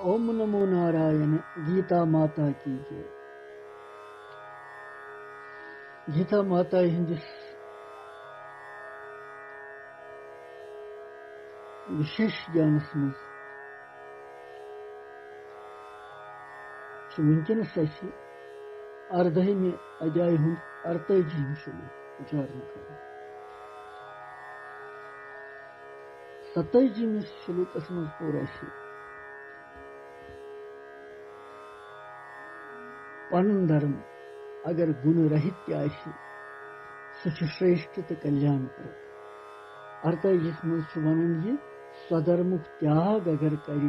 ओम नमो नारायण। गीता माता की जय। गीता माता हिंदिस विशेष ज्ञानस मज वनकस अर्धहमे अध्याय हुंद 48 श्लोक उच्चारण कर। 27 श्लोकस मज पोर पन धर्म अगर गुण रहित सह श्रेष्ठ तो कल्याणप्रद। 48 मज वन यह स्वधर्मुक त्याग अगर कर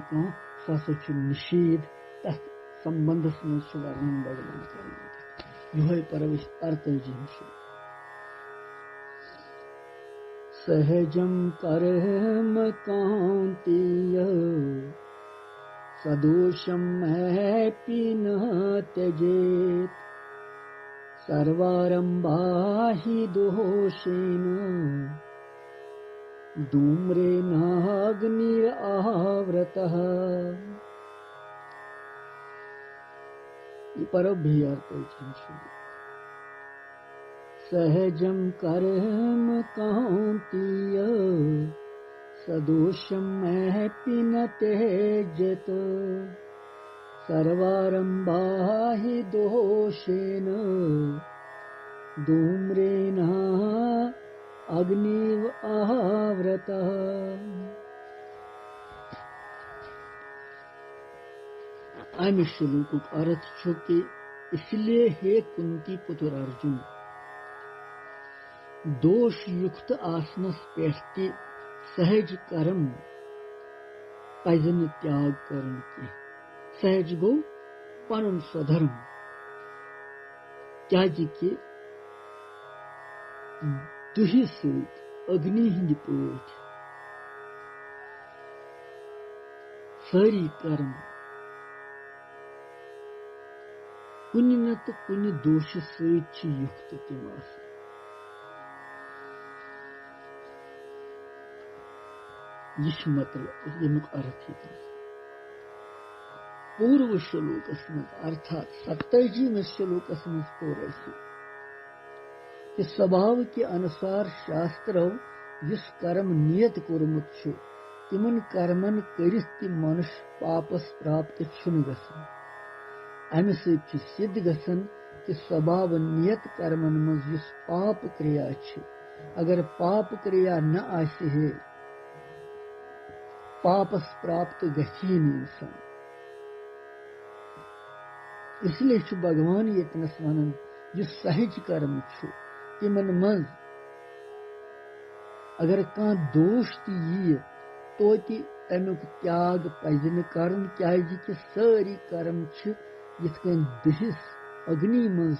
सह निषेध तथ संबंधस मज वर्णन भगवान कर यह परवश 48 श्लोक। सहजम कर्म कांतीय सदोषम हैपि न त्यजेत सर्वारंभा हि दोषेण धूम्रेणाग्निरावृतः। ये परभ्यर्थ सहजम कर्म कांतीय सदोषम हैपि न त्यजेत सर्वारंभा हि दोषेण धूम्रेण अग्निव आवृतः। अमि श्लोक अर्थ छो कि इसलिए हे कुंती पुत्र अर्जुन दोष युक्त आसनस पे सहज कर्म पज न त्याग करन की। सहज गो पनुन स्वधर्म क्या कि दुहि सत अग्नि हिंद पठ सारी कर्म कुनि न तो कुनि दोष सत युक्त तम आसन। यह मतलब यमुक अर्थ ही पूर्व श्लोकस मज अर्थात 27 श्लोकस मज पोर कि स्वभाव के अनुसार शास्त्रों इस कर्म नियत कोरमुत छु तिमन कर्मन करित ति मनुष्य पापस प्राप्त छुन गसन। अमि सत सिद्ध गसन कि स्वभाव नियत कर्मन मज इस पाप क्रिया छु अगर पाप क्रिया न आसे है पापस प्राप्त गही इंसान। इसलिए छु भगवान यतनस वनन यह सहज कर्म छु तिमन मज अगर कह दोष यी तो अमुक त्याग पज न करन क्या कि सारी कर्म यथ कन दहिस अग्नि मज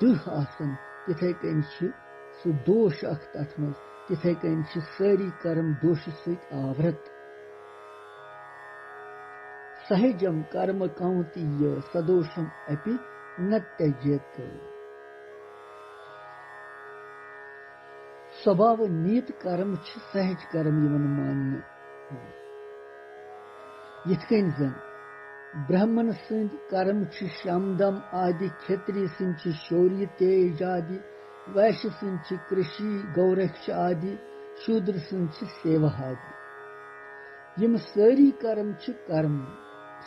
दह आसन तिथे कन सह दोष अख तथ मज तिथे कन सारी कर्म दोष सत आवृत। सहजम कर्म कांतीय सदोषम अपि न त्यजेत। स्वभाव नीत कर्म सहज कर्म यवन मानने यथ कन जन ब्राह्मण सद कर्म श्यामदम आदि क्षत्रिय सद शौर्य तेज आदि वैश्य सद कृषि गौरक्ष आदि शूद्र सद सेवा आदि। यम सारी कर्म कर्म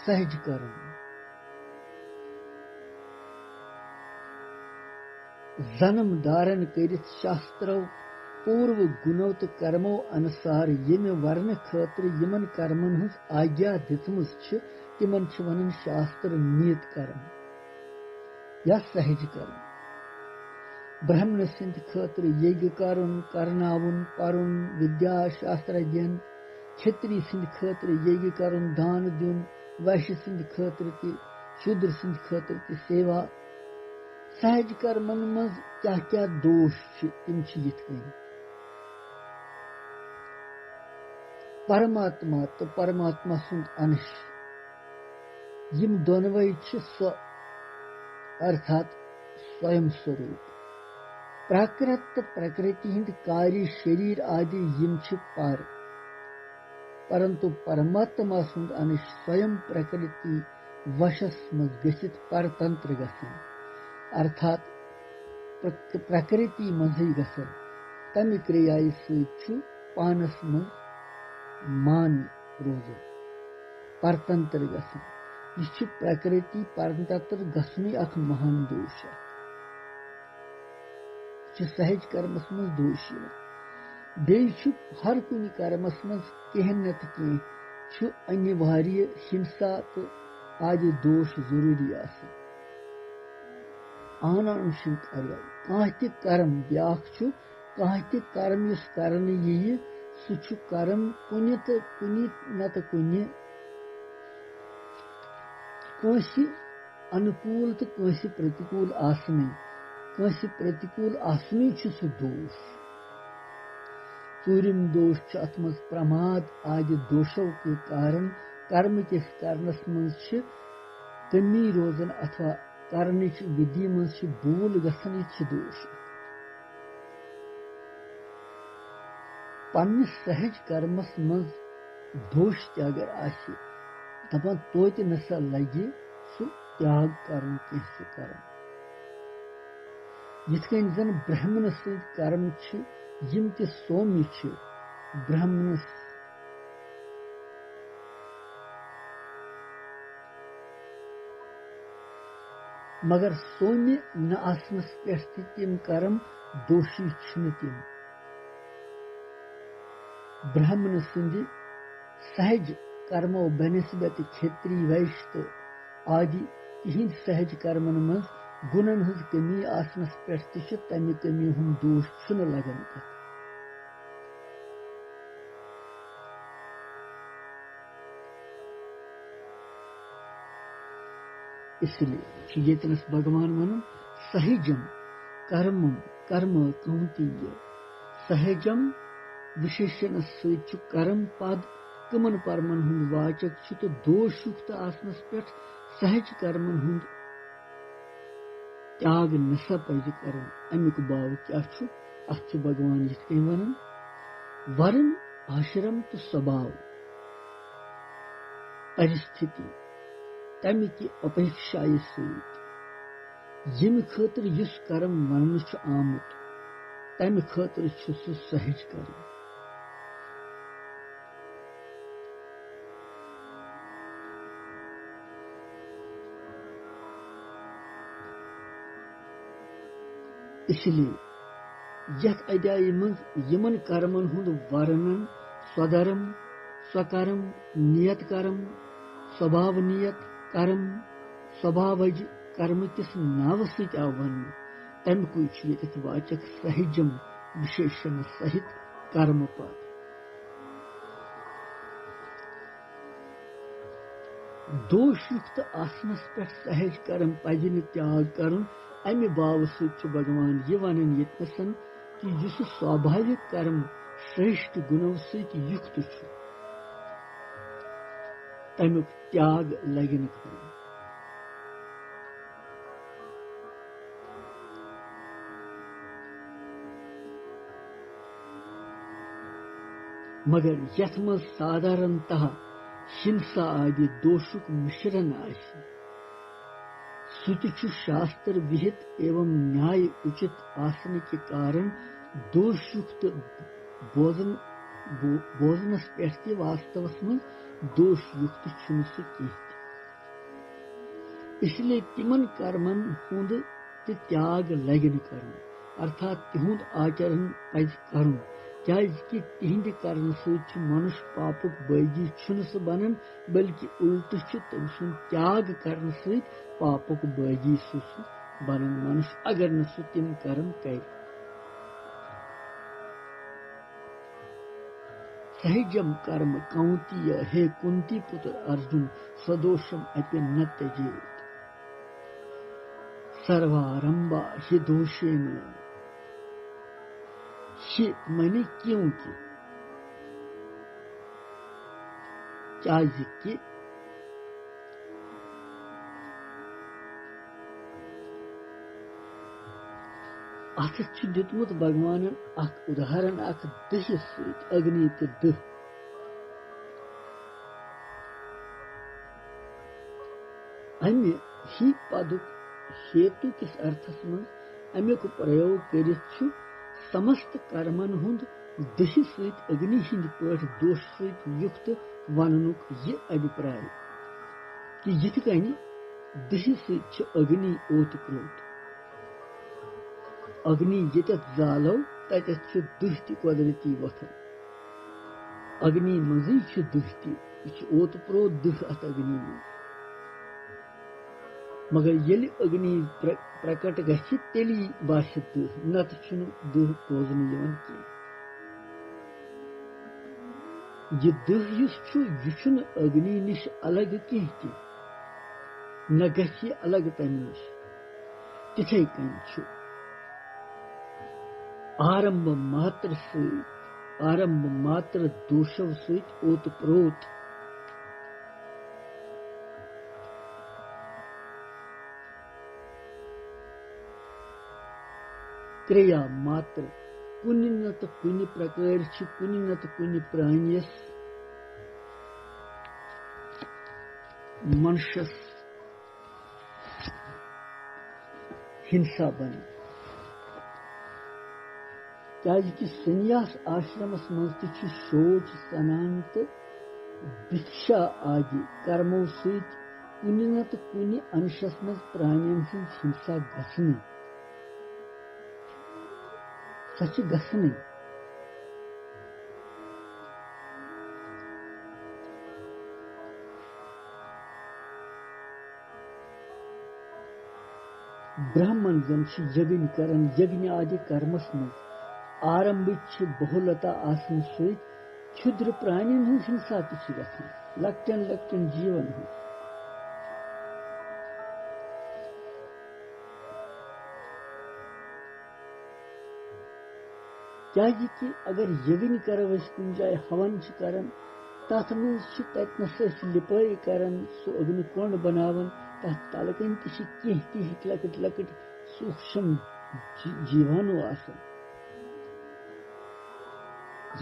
सहज कर्म जन्म धारण करित शास्त्रों पूर्व गुणों तो कर्मों अनुसार यम वर्ण खतर यमन कर्मन हज आज्ञा दितमस तिमन वनन शास्त्र नियत कर्म या सहज कर्म। ब्राह्मण सद खतर यज्ञ करुन करनावुन परुन विद्या शास्त्र अध्ययन क्षत्रिय सद खतर यज्ञ करुन दान दुन वैश्य सद खतर ति शूद्र सद खतर ति सेवा। सहज कर्मन मज क्या क्या दोष तिम यथ कन परमात्मा तो परमात्मा सुंद अंश यम दोनवै स्व अर्थात स्वयं स्वरूप प्राकृत प्रकृति हिंद कार्य शरीर आदि यम पर परंतु परमात्मा सुंद अंश स्वयं प्रकृति वशस मज गसित परतंत्र गसन अर्थात प्रकृति मजी गसन तमि क्रियाय सु पानस मज मान रोजन परतंत्र गसन यह प्रकृति परतंत्र गसन अख महान दोष सहज कर्मस मज दोष बेयु हर कुन कर्मस मज कह नत कह अनिवार्य हिंसा तो आदि दोष जरूरी आन कह कर्म ब्या कह कर्म इस करने यी सह कर्म कुन तो कुन नत कुन अनुकूल तो प्रतिकूल आसन प्रतिकूल आसन सह दोष चूरिम दोष अत मज प्रमाद आदि दोषों के कारण कर्म किस करनस मज कमी रोजन अथवा करने विधि मज भूल गसन यह दोष पन्निस सहज कर्मस मज दोष अगर दपान तोत नसा लगे सह त्याग कर्म कैसे कर्म यिथकन जन ब्राह्मण सहित कर्म यम ते सौम्य ब्राह्मणस मगर सौम्य न आसनस पे तिम कर्म दोषी तिम ब्राह्मण सिंध सहज कर्मो बनस्बत क्षेत्रीय वैश्य तो आदि तिहिंद सहज कर्मन मज गुणन हज कमी आसनस पे तमि कमी हुंद दोष लगन तक इसलिए येतनस भगवान वन सहजम कर्म कर्म कौंतीय सहजम विशेषण सहित कर्म पद कमन परमन हुंद वाचक तो दोष युक्त आसनस पे सहज कर्मन हुंद त्याग नसा पज कर अमुक बाव क्या अत भगवान ये वन वर्ण आश्रम तो स्वभाव परिस्थिति तमि कि अपेक्षाय सहित यम खतर युस कर्म वन आमुत तमि खतर सहज कर्म इसलिए यथ अध्याय मज यमन कर्मन हुंद वर्णन स्वधर्म स्वकर्म नियत कर्म स्वभाव नियत कर्म स्वभावज कर्म किस नाव सहित आव वन तमुक वाचक सहजम विशेषण सहित कर्म पद दोषयुक्त आसनस पे सहज कर्म पज त्याग कर अमि भाव सहित भगवान यह वन यसन कि युस स्वाभाविक कर्म श्रेष्ठ गुणों सहित युक्त तमुक त्याग लगन कर मगर यथ मज साधारणतः हिंसा आदि दोषुक मिश्रण सुच शास्त्र विहित एवं न्याय उचित आसन के कारण दोषयुक्त बोजनस पे वास्तवस में दोषयुक्त इसलिए तिमन कर्मन हुंद त्याग लगन कर अर्थात तिहुंद आचरण पज कर क्या कि तिहिंद कर्म सहित मनुष्य पापुक बागी सह बनन बल्कि उल्ट तम सुन त्याग करने सहित पापुक बागी सह बनन मनुष्य अगर न सह तिम कर्म कर सहजम कर्म कौंतीय हे कुंती पुत्र अर्जुन सदोषम अपि न त्यजेत सर्वारंभा हि दोषेन हि मने क्योंकि क्या अत दितमुत भगवान उदाहरण दह सहित अग्नि तो दह अम्य ही पदुक हेतु किस अर्थस मं अम्युक प्रयोग करित समस्त कर्मन हुंद दहि सहित अग्नि हिंद पठ दोष सहित युक्त वननुक ये अभिप्राय कि यिथ कनि दहि सहित अग्नि ओत प्रोत अग्नि यतत जालो ततत दुह ति कुदरती वथन अग्नि मजी दुह ति ओत प्रोत दुह अत अग्नि मं मगर यलि अग्नि प्रकट गछि तेली बास्य दुह नत छुनु दुह बोजन यवन की ये दुह युस छु युछुन अग्नि निश अलग कह के न गछि अलग तम निश तिथै कन छु आरंभ मात्र दोषव सहित ओत प्रोत क्रिया मात्र कुनि न तो कुनि प्रकार कुनि न तो कुनि प्राणियस मनुष्यस हिंसा बने क्या कि संन्यास आश्रमस मज ति शोच स्नान तो भिक्षा आदि कर्मों सहित कुनि न तो कुनि अंशस मज प्राणियन हिंसा गसनी सच गसनी ब्राह्मण जन यज्ञ करन यज्ञ आदि कर्मस मज आरंभिक बहुलता आसन सहित क्षुद्र प्राणियन हूं हिंसा ति गसनी लक्टन लक्टन जीवन हूं क्या कि अगर यज्ञ करव कुन जाए हवन करन तथ मज ततनस लिपाई करन सो अग्नि कोंड बनावन तथ तलकन ति लकट लकट सूक्ष्म जीवाणु आसन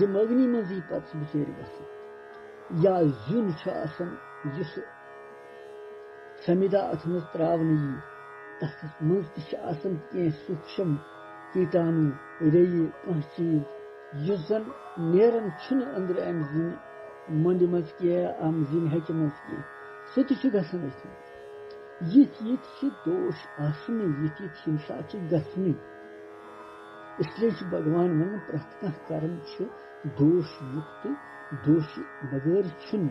यम अग्नि मजी पत बिचर गसन या जुन आसन जिस समिदा अथ मज त्रावन यी तथ मज आसन कह सूक्ष्म कीटाणु रेय कह चीज युस जन नेरन छुन अंदर अम जिन मंड मज कह अम जिन हच मज कह सो ति गसन यिथ दोष आसन यिथ हिंसा गसनी इसलिए भगवान वन प्रथ कह कर्म दोष युक्त दोष बगैर छुन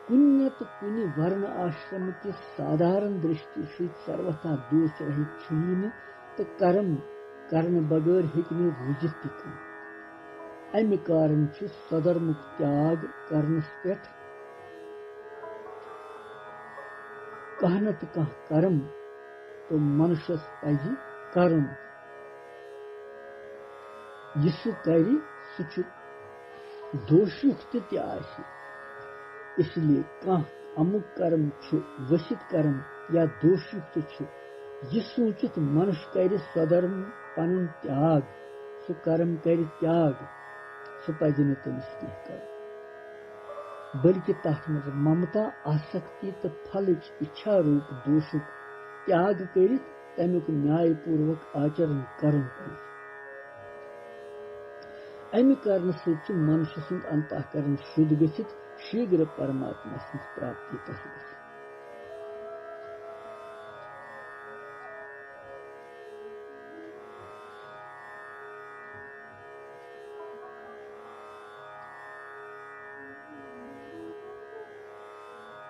कुन्य तो कुनि वर्ण आश्रम के साधारण दृष्टि से सर्वथा दोष रहित छुन तो कर्म करने बगैर हेकने रुजित अम्य कारण सदर्मुख त्याग करनस पेठ कह न तो कह कर्म तो मनुष्यस पजि करुन यीशु करी सुच दोषयुक्त त्यासी इसलिए कह अमुक कर्म वसित कर्म या दोषयुक्त यह सोचित मनुष्य कर स्वधर्म पन त्याग सु कर्म कर त्याग सु पज तमिस कह कर बल्कि तथ मज ममता आसक्ति तो फल इच्छा रूप दोषुक त्याग कर तमुक न्यायपूर्वक आचरण करन पज अमि कारण सत मनुष्य सुंद अंतःकरण शुद्ध गसित शीघ्र परमात्मा सं प्राप्ति तस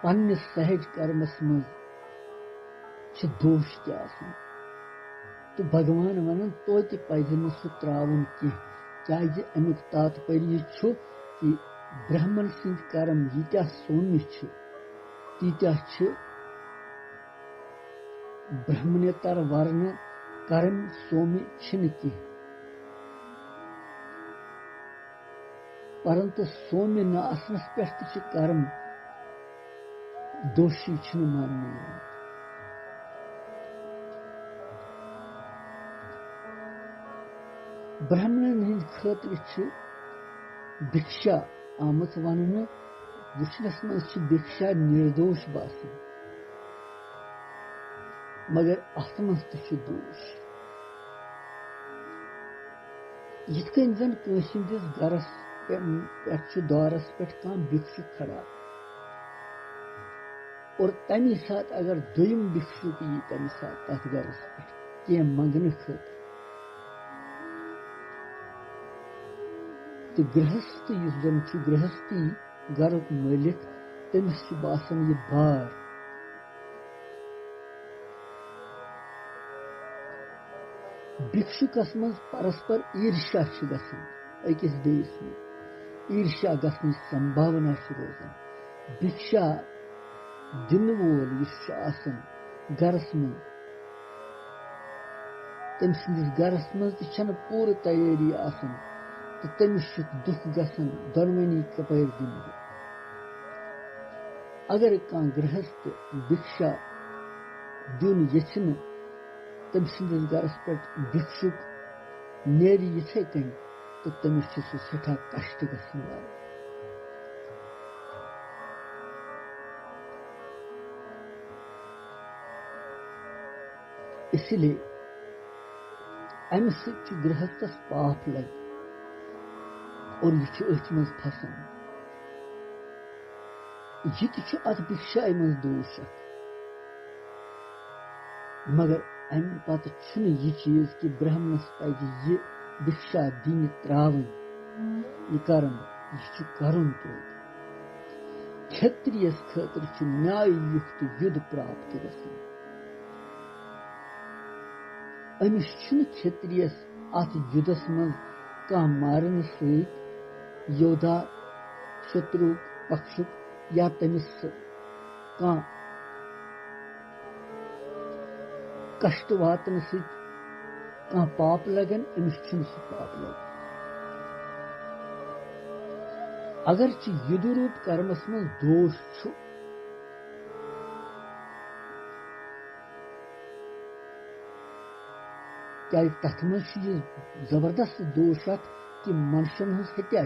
पन्ने सहज कर्मस मज दोष तो भगवान वन तो पज सह त्रावन क्या अमुक तात्पर्य कि ब्राह्मण सिंद कर्म यीत्या सौम्य तीत्या ब्राह्मणेतर वर्ण कर्म सौम्य कह परंतु सौम्य न आसनस पे कर्म दोषी मानने ब्राह्मणन हंद खतर भिक्षा आमत वन वुचनस मज भिक्षा निर्दोष बासन मगर अत मज दोष यिथकन जन कंसिंदिस गरस पे दौरस पे भिक्षु खड़ा और तमी सात अगर दुयम भिक्षुक यी तमी सात तथ गरस पे कह मंगन खत तो गृहस्थ इस जन गृहस्थी गरुक मालिक तमिस बासन यह बार भिक्षुकस मज परस्पर ईर्ष्या गसन अकिस बेस में ईर्ष्या गसन संभावना रोजान भिक्षा दिन वोल आसन गरस मज तम सिंदिस गरस मज पूर तैयारी आसन तो तमिस दुख गसन दोनवनी कपर दिन अगर कह गृहस्थ भिक्षा दिन यन तम सिंदिस गरस पे भिक्षुक नेरी यथे कन तो तमिस सठा कष्ट गसन वाल इसलिए अम गृहस्थस पाप लग और यह अथ मज फसान यह अत भिक्षा मज दोष मगर अम पत यह चीज कि ब्राह्मणस पज यह भिक्षा दिन त्रावन यह कर्म यह करुन तो क्षत्रियस खतर न्याय युक्त युद्ध प्राप्त गसन अमिस क्षत्रियस अत युद्धस मज कह मारन सहित योद्धा शत्रु पक्षुक या तमिस कह कष्ट वातन सहित कह पाप लगन अमिस पाप लगन अगर युद्ध रूप कर्मस मज दोष क्या तथ मज जबरदस्त दोष कि मनुष्यन हत्या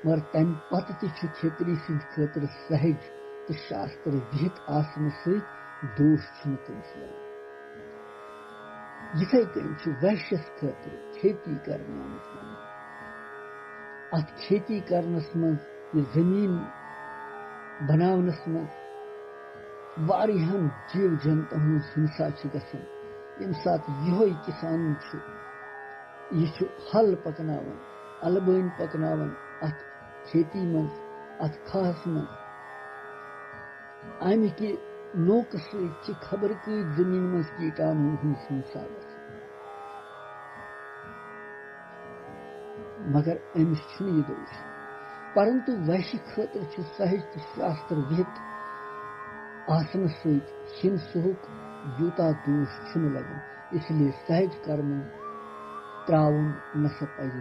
मगर तम पत क्षेत्री सिंद खतर सहज तो शास्त्र विहित आसन सहित दोष तमिस लग यथे कन वैश्यस खतर खेती करने आमत वन अत खेती करनस मज जमीन बनावनस मज वारियाहन जीव जंतु हिंसा गसन यम सात यह किसान यह हल पकनावन अलबन पकनावन अत खेती मज अत खास मज अमिक नोक सत खबर कत जमीन मज कीटाणु हिंसा मगर अमिस यह दोष परंतु वैश्य खतर सहज तो शास्त्र विहित आसन सहित हिंसुक यूता दोष लगन इसलिए सहज कर्म त्राउन नसा पज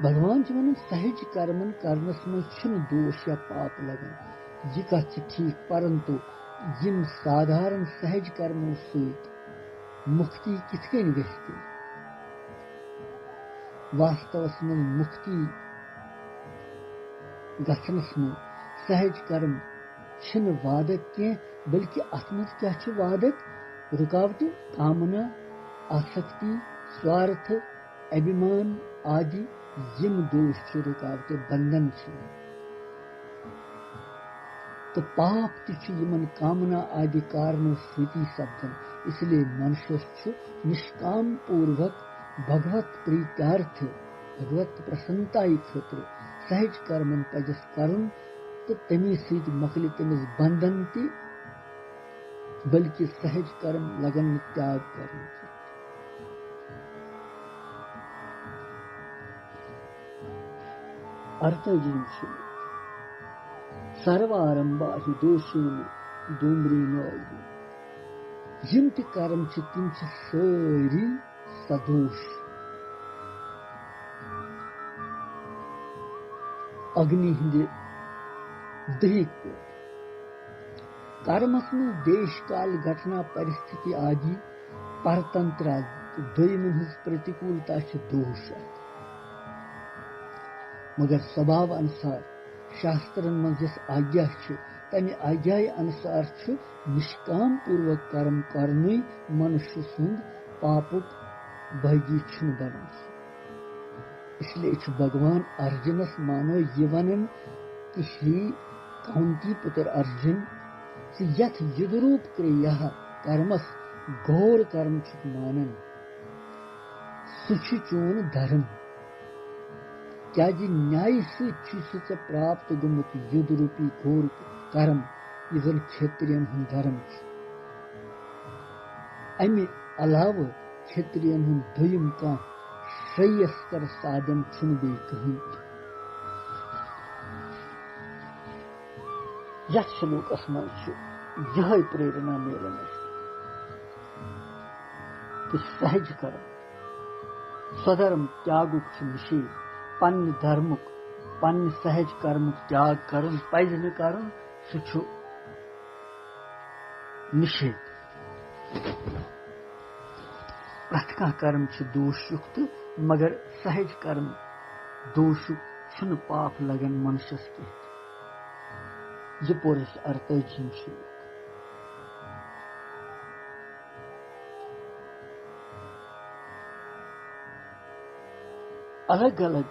भगवान वन सहज कर्मन करनस मज दोष या पाप लगन यह कथ ठीक परंतु यम साधारण सहज कर्मों सहित मुक्ति किथ कन गति वास्तवस मज मुक्ति गसनस मज सहज कर्म वादक कह बल्कि अत मज क्या वादक रुकावट कामना आसक्ति स्वार्थ अभिमान आदि यम दोष रुकावट बंधन तो पाप तमन कामना आदि कारणों सती सपदन इसलिए मनुष्य निष्काम पूर्वक भगवत प्रीत्यार्थ भगवत प्रसन्नता खतर सहज कर्मन पजस करुन तो तमी सत मकल तमिस बंधन ति बल्कि सहज कर्म लगन त्याग कर अर्थजीन सर्वारंभा हि दोषेन धूम्रेन यम त कर्म तिम सारी सदोष अग्नि हिंद दहिक कर्मस में देश काल घटना परिस्थिति आदि परतंत्र तो दोयमन हज प्रतिकूलता दोष मगर स्वभाव अनुसार शास्त्रन मज आज्ञा तमि आज्ञा अनुसार निष्काम पूर्वक कर्म कर्न मनुष्य सुंद पापुक भागी बना इसलिए भगवान अर्जुनस मानो ये वनन कि श्री कौंती पुत्र अर्जुन यथ युद्धरूप क्रिया कर्मस घोर कर्म मानन सह चोन धर्म क्या न्याय से प्राप्त गुमुत युद्ध रूपी घोर कर्म यह क्षत्रियन हुंद धर्म अमि अलाव क्षत्रियन हुंद दोयम कह श्रेयस्कर साधन बे कहीं यथ श्लोकस मज यह प्रेरणा मिलन कि सहज कर्म स्वधर्म त्यागुक निषेध पन्न धर्मुक पन्न सहज कर्मुक त्याग करन पज न करन सह निषेध प्रथ कर्म दोषयुक्त मगर सहज कर्म दोषुक पाप लगन मनुष्यस कह यह पोर 48 श्लोक अलग अलग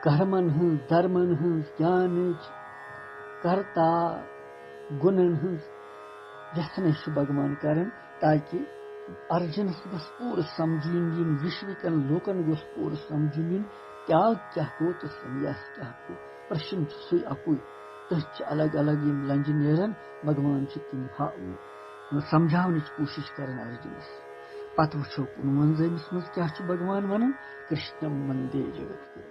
कर्मन हंस धर्मन हंस ज्ञान कर्ता गुणन हंस यथन भगवान करन ताकि अर्जुनस गस पूर समझुन इन विश्वकन लोकन गस पूर समझुन त्याग क्या गो तो संन्यास क्या गो प्रश्न सु अकुई तथ अलग अलग यम लंज नेरन भगवान तिम समझावन कोशिश करन अर्जुनस पत वो 55 मज क्या भगवान वन कृष्णम वंदे जगत